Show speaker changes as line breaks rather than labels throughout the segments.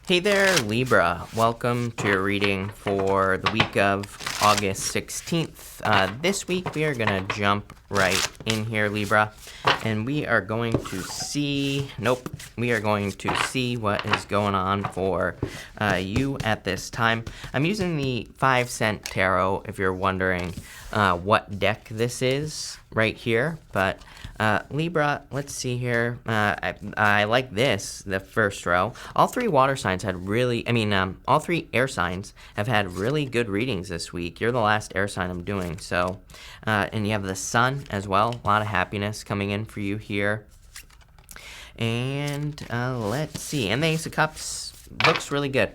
Hey there, Libra. Welcome to your reading for the week of August 16th. This week we are going to jump right in here, Libra, and we are going to see what is going on for you at this time. I'm using the 5-cent tarot if you're wondering what deck this is right here, but Libra, let's see here. I like this, the first row. All three water signs had all three air signs have had really good readings this week. You're the last air sign I'm doing, so, and you have the sun as well. A lot of happiness coming in for you here. And let's see, and the Ace of Cups looks really good.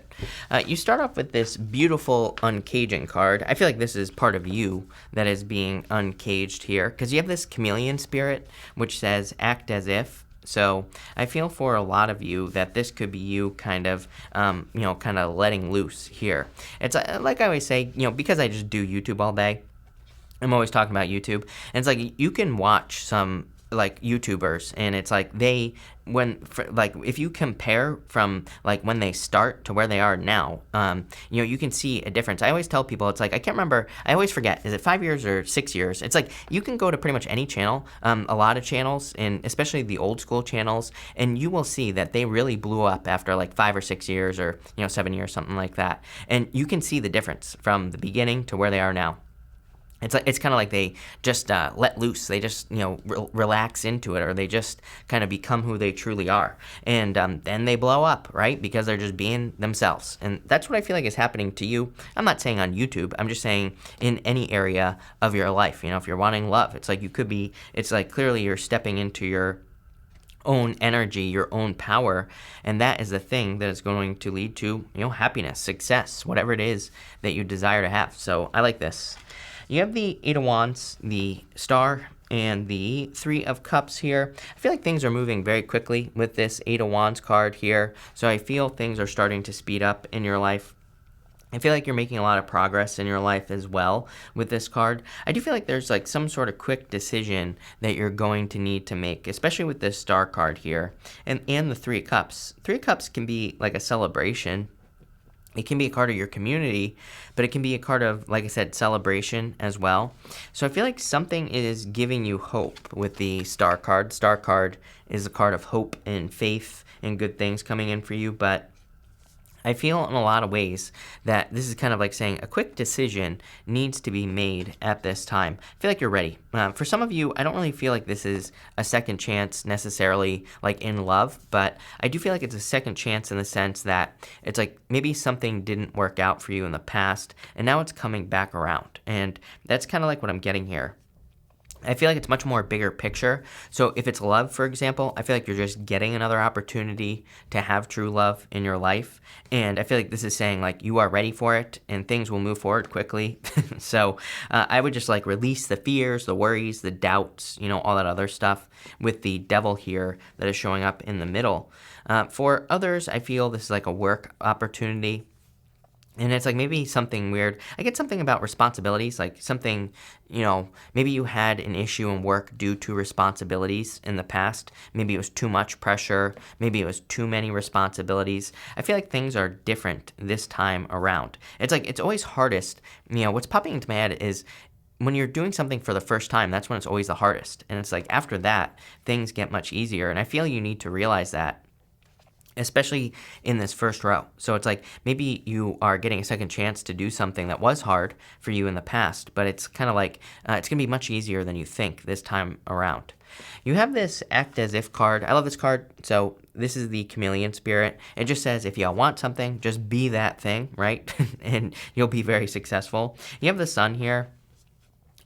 You start off with this beautiful uncaging card. I feel like this is part of you that is being uncaged here, because you have this chameleon spirit, which says act as if. So I feel for a lot of you that this could be you kind of letting loose here. It's like I always say, because I just do YouTube all day, I'm always talking about YouTube, and it's like you can watch some like YouTubers, and it's like if you compare from like when they start to where they are now, you can see a difference. I always tell people, it's like, I can't remember, I always forget, is it 5 years or 6 years? It's like you can go to pretty much any channel, a lot of channels, and especially the old school channels, and you will see that they really blew up after like 5 or 6 years, or 7 years, something like that. And you can see the difference from the beginning to where they are now. It's kind of like they just let loose. They just relax into it, or they just kind of become who they truly are, and then they blow up, right? Because they're just being themselves, and that's what I feel like is happening to you. I'm not saying on YouTube. I'm just saying in any area of your life. If you're wanting love, it's like you could be. It's like clearly you're stepping into your own energy, your own power, and that is the thing that is going to lead to happiness, success, whatever it is that you desire to have. So I like this. You have the 8 of Wands, the Star, and the 3 of Cups here. I feel like things are moving very quickly with this 8 of Wands card here, so I feel things are starting to speed up in your life. I feel like you're making a lot of progress in your life as well with this card. I do feel like there's like some sort of quick decision that you're going to need to make, especially with this Star card here, and the 3 of Cups. 3 of Cups can be like a celebration. It can be a card of your community, but it can be a card of, like I said, celebration as well. So I feel like something is giving you hope with the Star card. Star card is a card of hope and faith and good things coming in for you, but I feel in a lot of ways that this is kind of like saying a quick decision needs to be made at this time. I feel like you're ready. For some of you, I don't really feel like this is a second chance necessarily like in love, but I do feel like it's a second chance in the sense that it's like maybe something didn't work out for you in the past, and now it's coming back around. And that's kind of like what I'm getting here. I feel like it's much more bigger picture. So if it's love, for example, I feel like you're just getting another opportunity to have true love in your life. And I feel like this is saying like you are ready for it and things will move forward quickly. So I would just like release the fears, the worries, the doubts, all that other stuff with the devil here that is showing up in the middle. For others, I feel this is like a work opportunity. And it's like maybe something weird. I get something about responsibilities, like something, maybe you had an issue in work due to responsibilities in the past. Maybe it was too much pressure. Maybe it was too many responsibilities. I feel like things are different this time around. It's like it's always hardest. What's popping into my head is when you're doing something for the first time, that's when it's always the hardest. And it's like after that, things get much easier. And I feel you need to realize that, especially in this first row. So it's like maybe you are getting a second chance to do something that was hard for you in the past, but it's kind of like it's going to be much easier than you think this time around. You have this act as if card. I love this card. So this is the chameleon spirit. It just says if you want something, just be that thing, right? And you'll be very successful. You have the sun here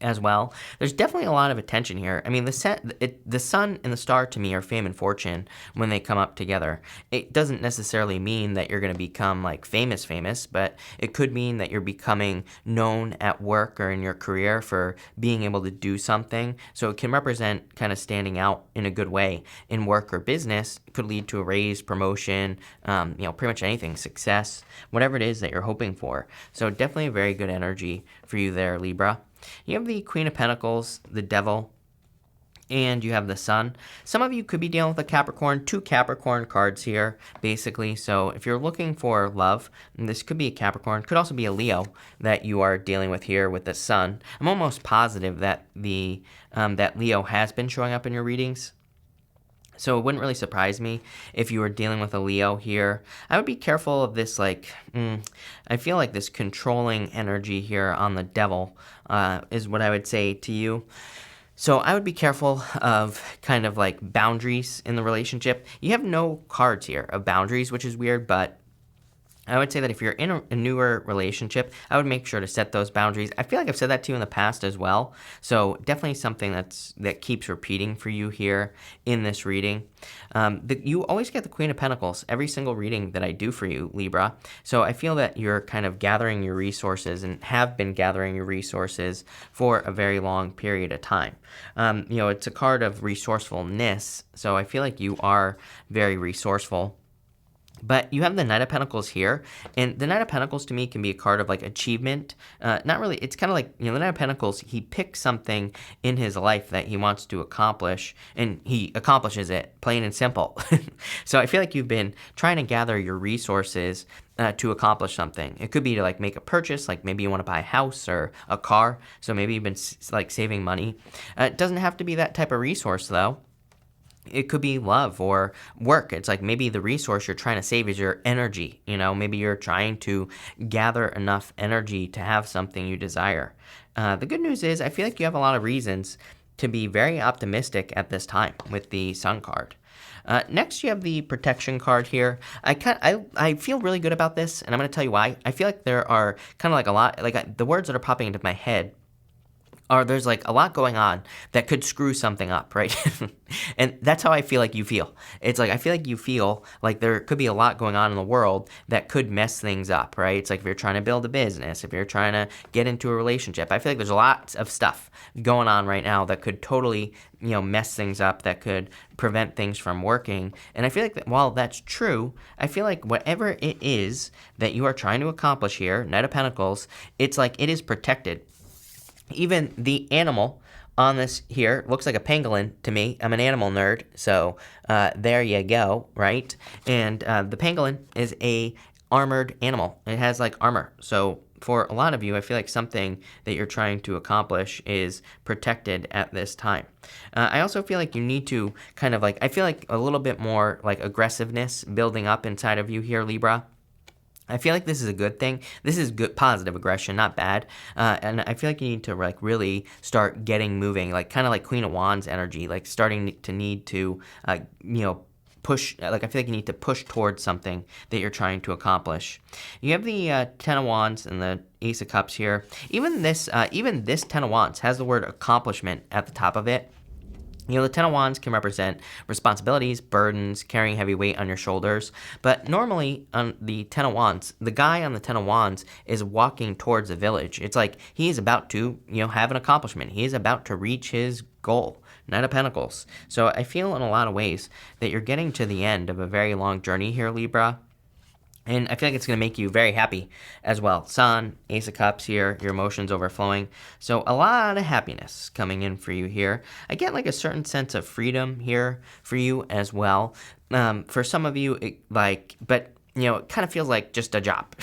as well. There's definitely a lot of attention here. I mean, the sun and the star to me are fame and fortune when they come up together. It doesn't necessarily mean that you're going to become like famous, but it could mean that you're becoming known at work or in your career for being able to do something. So it can represent kind of standing out in a good way in work or business. It could lead to a raise, promotion, pretty much anything, success, whatever it is that you're hoping for. So definitely a very good energy for you there, Libra. You have the Queen of Pentacles, the Devil, and you have the sun. Some of you could be dealing with a Capricorn, 2 Capricorn cards here, basically. So if you're looking for love, this could be a Capricorn, could also be a Leo that you are dealing with here with the sun. I'm almost positive that that Leo has been showing up in your readings. So it wouldn't really surprise me if you were dealing with a Leo here. I would be careful of this, like, I feel like this controlling energy here on the devil is what I would say to you. So I would be careful of kind of like boundaries in the relationship. You have no cards here of boundaries, which is weird, but I would say that if you're in a newer relationship, I would make sure to set those boundaries. I feel like I've said that to you in the past as well. So definitely something that keeps repeating for you here in this reading. You always get the Queen of Pentacles every single reading that I do for you, Libra. So I feel that you're kind of gathering your resources and have been gathering your resources for a very long period of time. It's a card of resourcefulness. So I feel like you are very resourceful. But you have the Knight of Pentacles here, and the Knight of Pentacles to me can be a card of like achievement. Not really, it's kind of like, the Knight of Pentacles, he picks something in his life that he wants to accomplish, and he accomplishes it, plain and simple. So I feel like you've been trying to gather your resources to accomplish something. It could be to like make a purchase, like maybe you want to buy a house or a car, so maybe you've been like saving money. It doesn't have to be that type of resource though. It could be love or work. It's like maybe the resource you're trying to save is your energy. Maybe you're trying to gather enough energy to have something you desire. The good news is I feel like you have a lot of reasons to be very optimistic at this time with the Sun card. Next, you have the protection card here. I feel really good about this, and I'm going to tell you why. I feel like there are kind of like a lot, like the words that are popping into my head there's like a lot going on that could screw something up, right? And that's how I feel like you feel. It's like I feel like you feel like there could be a lot going on in the world that could mess things up, right? It's like if you're trying to build a business, if you're trying to get into a relationship, I feel like there's a lot of stuff going on right now that could totally, mess things up, that could prevent things from working. And I feel like while that's true, I feel like whatever it is that you are trying to accomplish here, Knight of Pentacles, it's like it is protected. Even the animal on this here looks like a pangolin to me. I'm an animal nerd, so there you go, right? And the pangolin is a armored animal. It has like armor. So for a lot of you, I feel like something that you're trying to accomplish is protected at this time. I also feel like you need to kind of like, I feel like a little bit more like aggressiveness building up inside of you here, Libra. I feel like this is a good thing. This is good, positive aggression, not bad. And I feel like you need to like really start getting moving, like kind of like Queen of Wands energy, like starting to need to, push. Like I feel like you need to push towards something that you're trying to accomplish. You have the Ten of Wands and the Ace of Cups here. Even this Ten of Wands has the word accomplishment at the top of it. The Ten of Wands can represent responsibilities, burdens, carrying heavy weight on your shoulders. But normally on the Ten of Wands, the guy on the Ten of Wands is walking towards a village. It's like he is about to, have an accomplishment. He is about to reach his goal. Knight of Pentacles. So I feel in a lot of ways that you're getting to the end of a very long journey here, Libra. And I feel like it's going to make you very happy as well. Sun, Ace of Cups here, your emotions overflowing. So a lot of happiness coming in for you here. I get like a certain sense of freedom here for you as well. For some of you, it kind of feels like just a job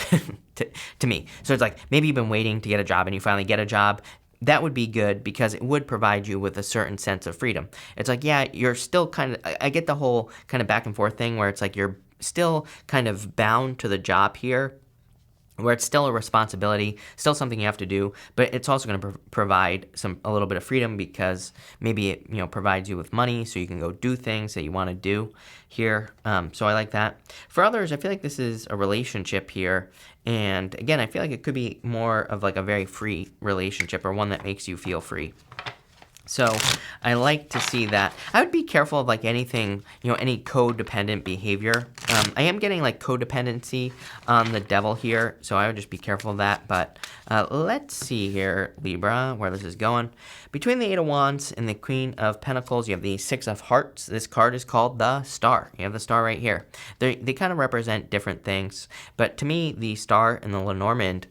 to me. So it's like maybe you've been waiting to get a job and you finally get a job. That would be good because it would provide you with a certain sense of freedom. It's like, yeah, you're still kind of, I get the whole kind of back and forth thing where it's like you're still kind of bound to the job here, where it's still a responsibility, still something you have to do, but it's also going to provide a little bit of freedom because maybe it provides you with money so you can go do things that you want to do here. So I like that. For others, I feel like this is a relationship here, and again, I feel like it could be more of like a very free relationship or one that makes you feel free. So I like to see that. I would be careful of like anything, any codependent behavior. I am getting like codependency on the devil here, so I would just be careful of that. But let's see here, Libra, where this is going. Between the Eight of Wands and the Queen of Pentacles, you have the Six of Hearts. This card is called the Star. You have the Star right here. They kind of represent different things, but to me, the Star and the Lenormand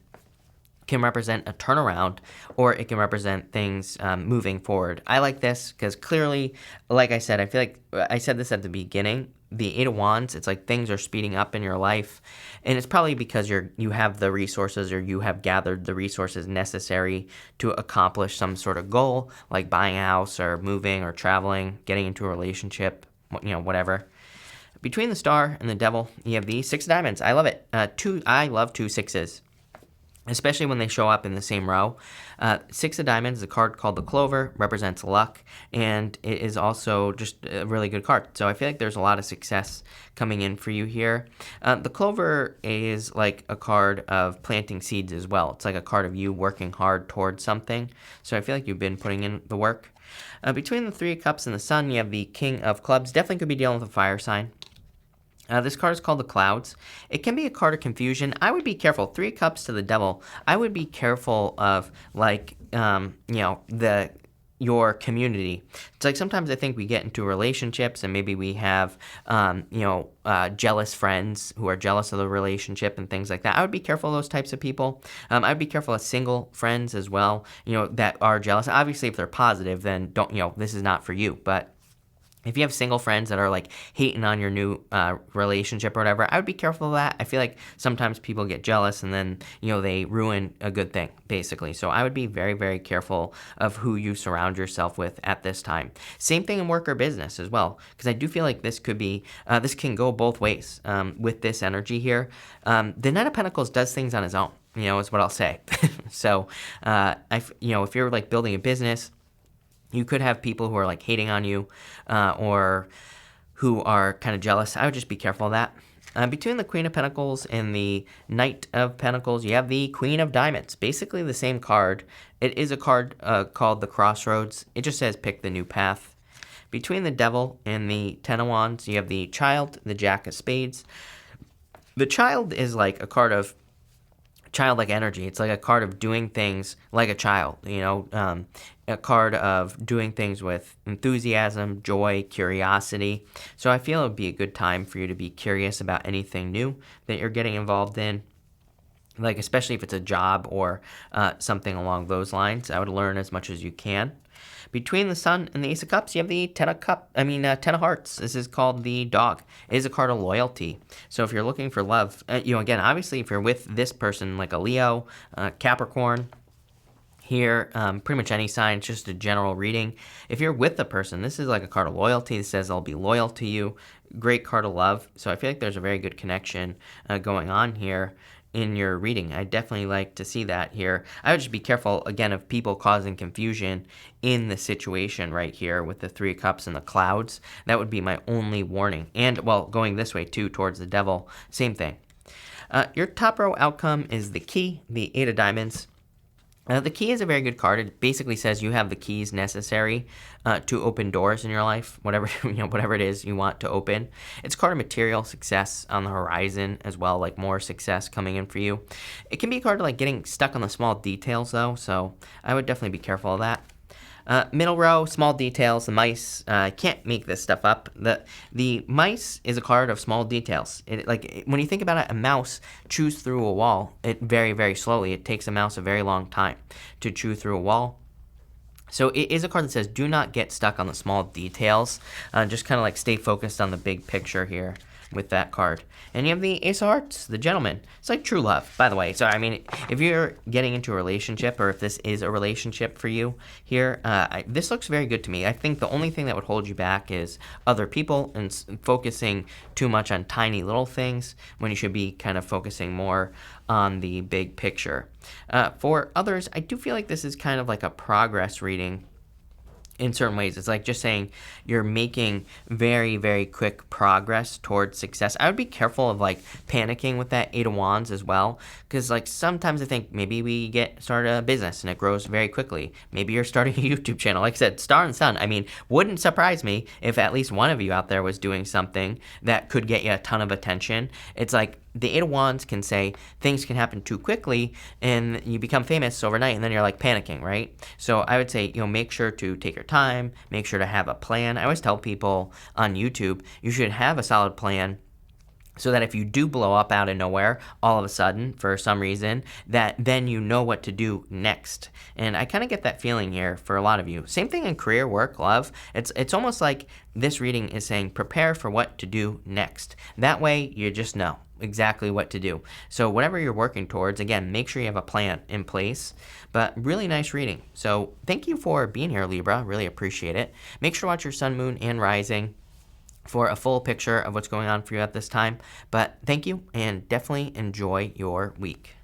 can represent a turnaround, or it can represent things moving forward. I like this because clearly, like I said, I feel like I said this at the beginning. The Eight of Wands, it's like things are speeding up in your life, and it's probably because you have the resources, or you have gathered the resources necessary to accomplish some sort of goal, like buying a house or moving or traveling, getting into a relationship, whatever. Between the Star and the Devil, you have the Six of Diamonds. I love it. I love two sixes, especially when they show up in the same row. Six of Diamonds is a card called the Clover, represents luck, and it is also just a really good card. So I feel like there's a lot of success coming in for you here. The Clover is like a card of planting seeds as well. It's like a card of you working hard towards something. So I feel like you've been putting in the work. Between the Three of Cups and the Sun, you have the King of Clubs. Definitely could be dealing with a fire sign. This card is called the Clouds. It can be a card of confusion. I would be careful. Three Cups to the Devil. I would be careful of, like, your community. It's like sometimes I think we get into relationships and maybe we have, jealous friends who are jealous of the relationship and things like that. I would be careful of those types of people. I would be careful of single friends as well, that are jealous. Obviously, if they're positive, then this is not for you. But if you have single friends that are like hating on your new relationship or whatever, I would be careful of that. I feel like sometimes people get jealous and then, they ruin a good thing, basically. So I would be very, very careful of who you surround yourself with at this time. Same thing in work or business as well, because I do feel like this can go both ways with this energy here. The Knight of Pentacles does things on his own, is what I'll say. So, if you're like building a business, you could have people who are like hating on you or who are kind of jealous. I would just be careful of that. Between the Queen of Pentacles and the Knight of Pentacles, you have the Queen of Diamonds. Basically the same card. It is a card called the Crossroads. It just says pick the new path. Between the Devil and the Ten of Wands, you have the Child, the Jack of Spades. The Child is like a card of childlike energy. It's like a card of doing things like a child, a card of doing things with enthusiasm, joy, curiosity. So I feel it would be a good time for you to be curious about anything new that you're getting involved in, like especially if it's a job or something along those lines. I would learn as much as you can. Between the Sun and the Ace of Cups, you have the Ten of Hearts. This is called the Dog. It is a card of loyalty. So if you're looking for love, again, obviously if you're with this person, like a Leo, Capricorn, here, pretty much any sign, it's just a general reading. If you're with the person, this is like a card of loyalty. It says they'll be loyal to you. Great card of love. So I feel like there's a very good connection going on here in your reading. I definitely like to see that here. I would just be careful, again, of people causing confusion in the situation right here with the Three of Cups and the Clouds. That would be my only warning. And, well, going this way, too, towards the Devil, same thing. Your top row outcome is the Key, the Eight of Diamonds. The Key is a very good card. It basically says you have the keys necessary to open doors in your life, whatever it is you want to open. It's a card of material success on the horizon as well, like more success coming in for you. It can be a card of like getting stuck on the small details though, so I would definitely be careful of that. Middle row, small details, the mice. Can't make this stuff up. The mice is a card of small details. When you think about it, a mouse chews through a wall very, very slowly. It takes a mouse a very long time to chew through a wall. So it is a card that says do not get stuck on the small details. Just kind of like stay focused on the big picture here with that card. And you have the Ace of Hearts, the Gentleman. It's like true love, by the way. So, I mean, if you're getting into a relationship or if this is a relationship for you here, this looks very good to me. I think the only thing that would hold you back is other people and focusing too much on tiny little things when you should be kind of focusing more on the big picture. For others, I do feel like this is kind of like a progress reading. In certain ways, it's like just saying you're making very, very quick progress towards success. I would be careful of like panicking with that Eight of Wands as well, because like sometimes I think maybe we start a business and it grows very quickly. Maybe you're starting a YouTube channel. Like I said, Star and Sun. I mean, wouldn't surprise me if at least one of you out there was doing something that could get you a ton of attention. It's like the Eight of Wands can say things can happen too quickly and you become famous overnight and then you're like panicking, right? So I would say, make sure to take your time, make sure to have a plan. I always tell people on YouTube, you should have a solid plan so that if you do blow up out of nowhere all of a sudden for some reason, that then you know what to do next. And I kind of get that feeling here for a lot of you. Same thing in career, work, love. It's almost like this reading is saying prepare for what to do next. That way you just know exactly what to do. So whatever you're working towards, again, make sure you have a plan in place. But really nice reading. So thank you for being here, Libra. Really appreciate it. Make sure to watch your sun, moon, and rising for a full picture of what's going on for you at this time. But thank you, and definitely enjoy your week.